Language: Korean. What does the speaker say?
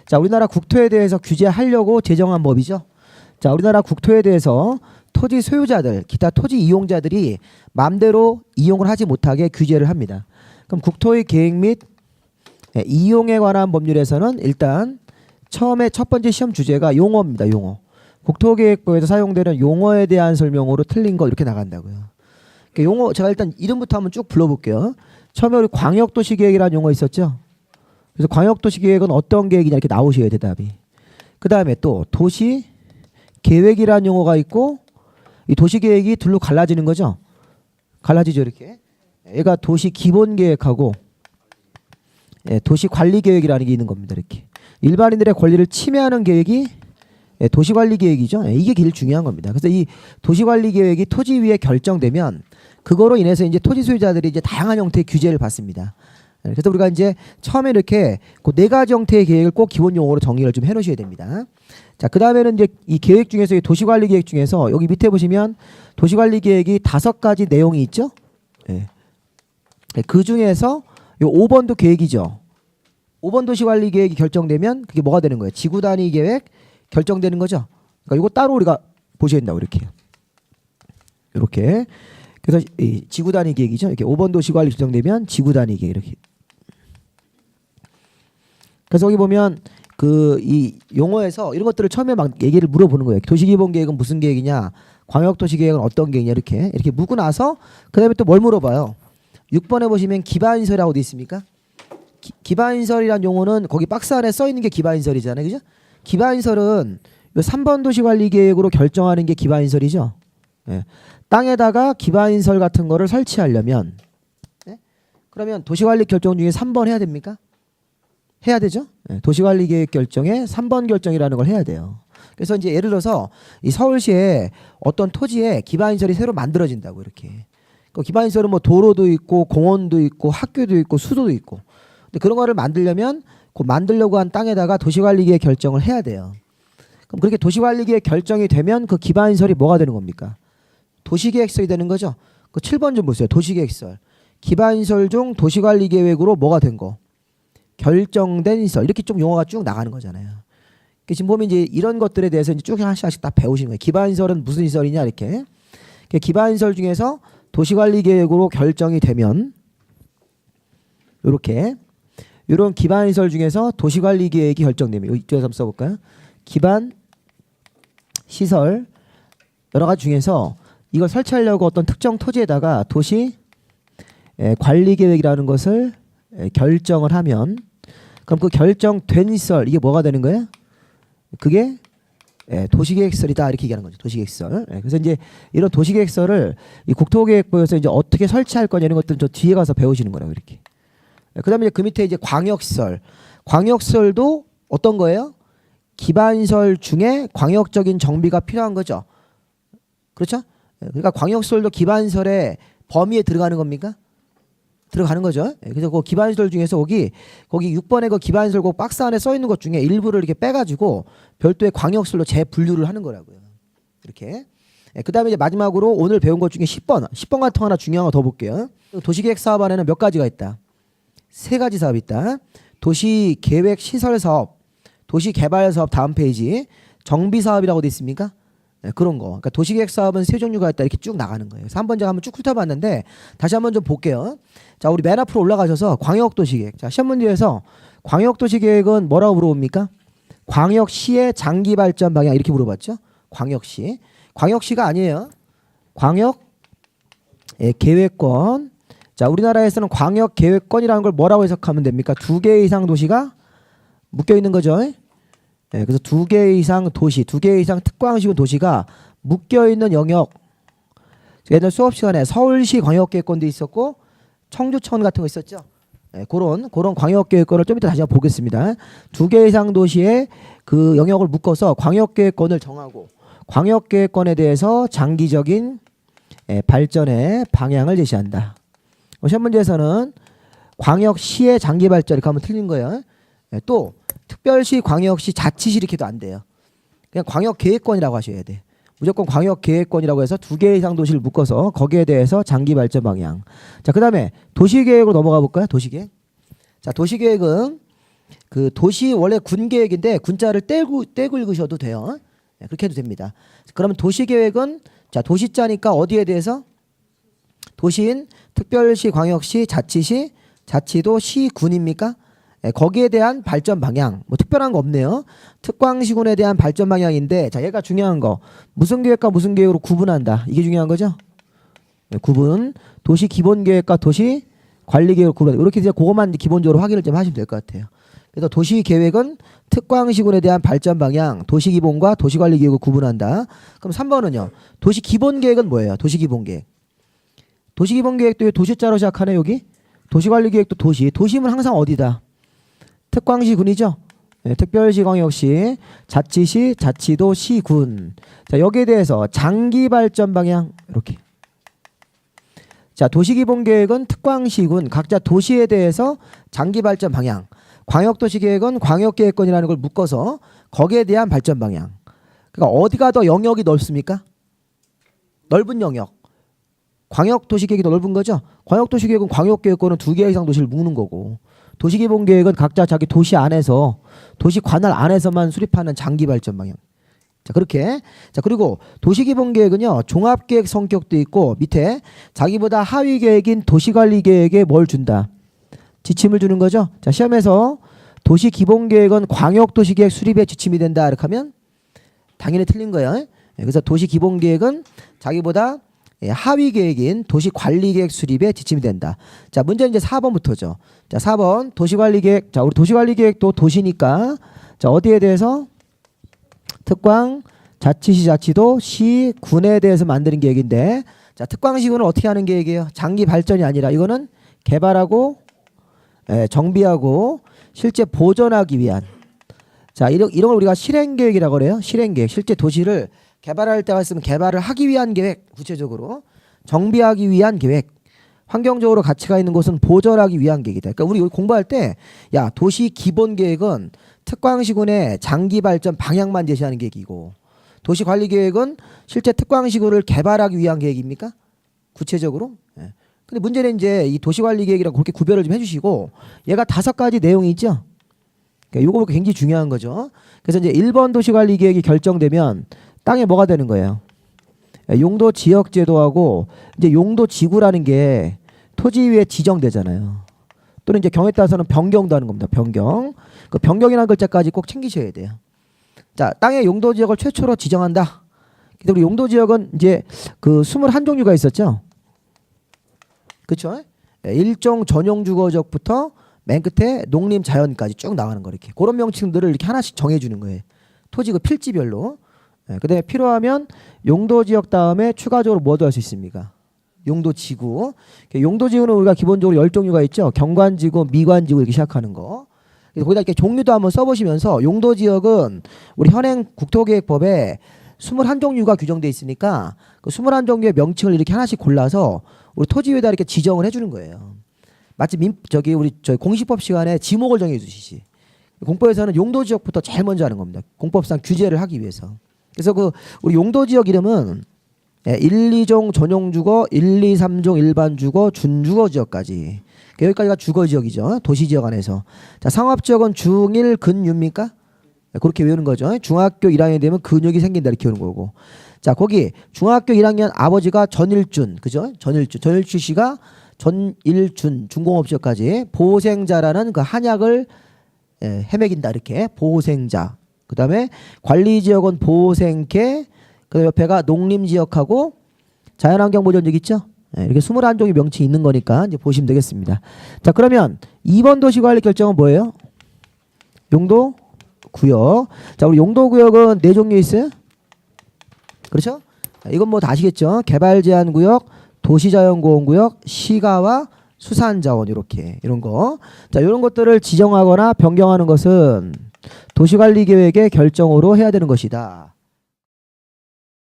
자, 우리나라 국토에 대해서 규제하려고 제정한 법이죠. 자, 우리나라 국토에 대해서 토지 소유자들, 기타 토지 이용자들이 마음대로 이용을 하지 못하게 규제를 합니다. 그럼 국토의 계획 및 이용에 관한 법률에서는 일단 처음에 첫 번째 시험 주제가 용어입니다. 용어. 국토계획부에서 사용되는 용어에 대한 설명으로 틀린 거 이렇게 나간다고요. 그러니까 용어 제가 일단 이름부터 한번 쭉 불러볼게요. 처음에 우리 광역도시계획이라는 용어 있었죠. 그래서 광역도시계획은 어떤 계획이냐 이렇게 나오셔야 돼 답이. 그 다음에 또 도시계획이라는 용어가 있고 이 도시계획이 둘로 갈라지는 거죠. 갈라지죠 이렇게. 얘가 도시기본계획하고 도시관리계획이라는 게 있는 겁니다. 이렇게. 일반인들의 권리를 침해하는 계획이 도시관리계획이죠. 이게 제일 중요한 겁니다. 그래서 이 도시관리계획이 토지 위에 결정되면 그거로 인해서 이제 토지 소유자들이 이제 다양한 형태의 규제를 받습니다. 그래서 우리가 이제 처음에 이렇게 그 네 가지 형태의 계획을 꼭 기본 용어로 정리를 좀 해놓으셔야 됩니다. 자, 그 다음에는 이제 이 계획 중에서 이 도시관리계획 중에서 여기 밑에 보시면 도시관리계획이 5가지 내용이 있죠. 그 중에서 요 5번도 계획이죠. 5번 도시관리계획이 결정되면 그게 뭐가 되는 거예요? 지구단위 계획 결정되는 거죠. 그러니까 이거 따로 우리가 보셔야 된다고 이렇게. 이렇게. 그래서 이 지구단위 계획이죠. 이렇게 5번 도시관리 결정되면 지구단위 계획 이렇게. 그래서 여기 보면 그 이 용어에서 이런 것들을 처음에 막 얘기를 물어보는 거예요. 도시기본계획은 무슨 계획이냐? 광역도시계획은 어떤 계획이냐? 이렇게 묻고 나서 그다음에 또 뭘 물어봐요? 6번에 보시면 기반인설이라고 돼 있습니까? 기반인설이란 용어는 거기 박스 안에 써 있는 게 기반인설이잖아요. 그죠? 기반인설은 요 3번 도시관리계획으로 결정하는 게 기반인설이죠. 땅에다가 기반인설 같은 거를 설치하려면 그러면 도시관리 결정 중에 3번 해야 됩니까? 해야 되죠. 도시관리계획 결정에 3번 결정이라는 걸 해야 돼요. 그래서 이제 예를 들어서 이 서울시에 어떤 토지에 기반인설이 새로 만들어진다고 이렇게. 그 기반인설은 뭐 도로도 있고 공원도 있고 학교도 있고 수도도 있고. 근데 그런 거를 만들려면 그 만들려고 한 땅에다가 도시관리계획 결정을 해야 돼요. 그럼 그렇게 도시관리계획 결정이 되면 그 기반인설이 뭐가 되는 겁니까? 도시계획설이 되는 거죠. 그 7번 좀 보세요. 도시계획설. 기반인설 중 도시관리계획으로 뭐가 된 거? 결정된 설. 이렇게 좀 용어가 쭉 나가는 거잖아요. 지금 보면 이제 이런 것들에 대해서 이제 쭉 하나씩 다 배우시는 거예요. 기반인설은 무슨 인설이냐 이렇게. 기반인설 중에서 도시관리계획으로 결정이 되면 이렇게 이런 기반인설 중에서 도시관리계획이 결정되면 이쪽에서 한번 써볼까요? 기반시설 여러 가지 중에서 이걸 설치하려고 어떤 특정 토지에다가 도시관리계획이라는 것을 결정을 하면 그럼 그 결정된 시설 이게 뭐가 되는 거예요? 그게 도시계획설이다 이렇게 얘기하는 거죠. 도시계획설. 그래서 이제 이런 도시계획설을 이 국토계획부에서 이제 어떻게 설치할 거냐 이런 것들은 저 뒤에 가서 배우시는 거라고 이렇게. 그다음에 이제 그 밑에 이제 광역시설. 광역시설도 어떤 거예요? 기반시설 중에 광역적인 정비가 필요한 거죠. 그렇죠? 그러니까 광역시설도 기반시설의 범위에 들어가는 겁니까? 들어가는 거죠. 그래서 그 기반시설 중에서 거기 6번에 그 기반시설 그 박스 안에 써 있는 것 중에 일부를 이렇게 빼가지고 별도의 광역시설로 재분류를 하는 거라고요. 이렇게. 그다음에 이제 마지막으로 오늘 배운 것 중에 10번 같은 거 하나 중요한 거 더 볼게요. 도시계획 사업 안에는 몇 가지가 있다. 3가지 사업이 있다. 도시계획 시설 사업, 도시개발 사업 다음 페이지 정비 사업이라고 돼 있습니까? 그런 거. 그러니까 도시계획 사업은 3종류가 있다 이렇게 쭉 나가는 거예요. 그래서 한번 제가 한번 쭉 훑어봤는데 다시 한번 좀 볼게요. 자, 우리 맨 앞으로 올라가셔서 광역도시계획. 자, 시험 문제에서 광역도시계획은 뭐라고 물어봅니까? 광역시의 장기 발전 방향 이렇게 물어봤죠. 광역시. 광역시가 아니에요. 광역 계획권. 자, 우리나라에서는 광역계획권이라는 걸 뭐라고 해석하면 됩니까? 2개 이상 도시가 묶여 있는 거죠. 그래서 2개 이상 도시, 2개 이상 특광시군 도시가 묶여 있는 영역. 예전 수업 시간에 서울시 광역계획권도 있었고 청주천 같은 거 있었죠. 그런 광역계획권을 좀 이따 다시 한번 보겠습니다. 2개 이상 도시의 그 영역을 묶어서 광역계획권을 정하고 광역계획권에 대해서 장기적인 발전의 방향을 제시한다. 시험 문제에서는 광역시의 장기 발전 이렇게 하면 틀린 거예요. 또 특별시, 광역시, 자치시 이렇게도 안 돼요. 그냥 광역계획권이라고 하셔야 돼. 무조건 광역계획권이라고 해서 2개 이상 도시를 묶어서 거기에 대해서 장기 발전 방향. 자, 그 다음에 도시계획으로 넘어가 볼까요? 도시계획. 자, 도시계획은 그 도시 원래 군 계획인데 군자를 떼고 읽으셔도 돼요. 네, 그렇게 해도 됩니다. 그러면 도시 계획은 자 도시자니까 어디에 대해서 도시인 특별시, 광역시, 자치시, 자치도, 시, 군입니까? 네, 거기에 대한 발전 방향 뭐 특별한 거 없네요. 특광시군에 대한 발전 방향인데 자 얘가 중요한 거 무슨 계획과 무슨 계획으로 구분한다. 이게 중요한 거죠. 네, 구분 도시 기본 계획과 도시 관리 계획으로 구분 이렇게 이제 그것만 기본적으로 확인을 좀 하시면 될 것 같아요. 그래서 도시 계획은 특광시군에 대한 발전 방향, 도시 기본과 도시 관리 계획을 구분한다. 그럼 3번은요. 도시 기본 계획은 뭐예요? 도시 기본 계획. 도시 기본 계획도 도시자로 시작하네 여기. 도시 관리 계획도 도시. 도시면 항상 어디다? 특광시군이죠. 네, 특별시, 광역시, 자치시, 자치도, 시군. 자 여기에 대해서 장기 발전 방향 이렇게. 자 도시 기본 계획은 특광시군 각자 도시에 대해서 장기 발전 방향. 광역도시계획은 광역계획권이라는 걸 묶어서 거기에 대한 발전 방향. 그러니까 어디가 더 영역이 넓습니까? 넓은 영역. 광역도시계획이 더 넓은 거죠. 광역도시계획은 광역계획권은 2개 이상 도시를 묶는 거고 도시기본계획은 각자 자기 도시 안에서 도시 관할 안에서만 수립하는 장기 발전 방향. 자 그렇게 자 그리고 도시기본계획은요 종합계획 성격도 있고 밑에 자기보다 하위 계획인 도시관리계획에 뭘 준다? 지침을 주는 거죠. 자 시험에서 도시기본계획은 광역도시계획 수립에 지침이 된다 이렇게 하면 당연히 틀린 거예요. 그래서 도시기본계획은 자기보다 하위 계획인 도시관리계획 수립에 지침이 된다. 자 문제는 이제 4번부터죠. 자 4번 도시관리계획. 자 우리 도시관리계획도 도시니까 자 어디에 대해서 특광 자치시 자치도 시 군에 대해서 만드는 계획인데 자 특광시군은 어떻게 하는 계획이에요? 장기 발전이 아니라 이거는 개발하고 정비하고 실제 보존하기 위한 자 이런 걸 우리가 실행계획이라고 그래요. 실행계획. 실제 도시를 개발할 때가 있으면 개발을 하기 위한 계획 구체적으로 정비하기 위한 계획 환경적으로 가치가 있는 곳은 보존하기 위한 계획이다. 그러니까 우리 공부할 때 야 도시 기본 계획은 특광시군의 장기 발전 방향만 제시하는 계획이고 도시 관리 계획은 실제 특광시군을 개발하기 위한 계획입니까? 구체적으로? 근데 문제는 이제 이 도시관리계획이랑 그렇게 구별을 좀 해주시고 얘가 5가지 내용이 있죠. 그러니까 요거 굉장히 중요한 거죠. 그래서 이제 1번 도시관리계획이 결정되면 땅에 뭐가 되는 거예요? 용도 지역제도하고 이제 용도 지구라는 게 토지 위에 지정되잖아요. 또는 이제 경우에 따라서는 변경도 하는 겁니다. 변경. 그 변경이라는 글자까지 꼭 챙기셔야 돼요. 자, 땅의 용도 지역을 최초로 지정한다. 근데 우리 용도 지역은 이제 그 21종류가 있었죠. 그렇죠? 일종 전용 주거지역부터 맨 끝에 농림 자연까지 쭉 나가는 거 이렇게 그런 명칭들을 이렇게 하나씩 정해주는 거예요. 토지 그 필지별로. 그다음에 필요하면 용도 지역 다음에 추가적으로 뭐도 할 수 있습니까? 용도 지구. 용도 지구는 우리가 기본적으로 10종류가 있죠. 경관지구, 미관지구 이렇게 시작하는 거. 그래서 거기다 이렇게 종류도 한번 써보시면서 용도 지역은 우리 현행 국토계획법에 21종류가 규정돼 있으니까 그 21종류의 명칭을 이렇게 하나씩 골라서 우리 토지 위에다 이렇게 지정을 해주는 거예요. 마치 우리 공시법 시간에 지목을 정해 주시지. 공법에서는 용도 지역부터 제일 먼저 하는 겁니다. 공법상 규제를 하기 위해서. 그래서 그 우리 용도 지역 이름은 1, 2종 전용 주거, 1, 2, 3종 일반 주거, 준주거 지역까지. 여기까지가 주거 지역이죠. 도시 지역 안에서. 자, 상업 지역은 중1 근유입니까? 그렇게 외우는 거죠. 중학교 1학년이 되면 근육이 생긴다 이렇게 외우는 거고. 자, 거기 중학교 1학년 아버지가 전일준, 그죠? 전일준 씨가 전일준 중공업지역까지 보호생자라는 그 한약을 헤매긴다 이렇게 보호생자. 그다음에 관리지역은 보호생계. 그 옆에가 농림지역하고 자연환경보전지역 있죠? 이렇게 21종의 명칭이 있는 거니까 이제 보시면 되겠습니다. 자, 그러면 2번 도시관리 결정은 뭐예요? 용도구역. 자, 우리 용도구역은 4종류 있어요? 그렇죠? 이건 뭐 다 아시겠죠? 개발제한구역, 도시자연보호구역, 시가와 수산자원 이렇게 이런 거. 자, 이런 것들을 지정하거나 변경하는 것은 도시관리계획의 결정으로 해야 되는 것이다.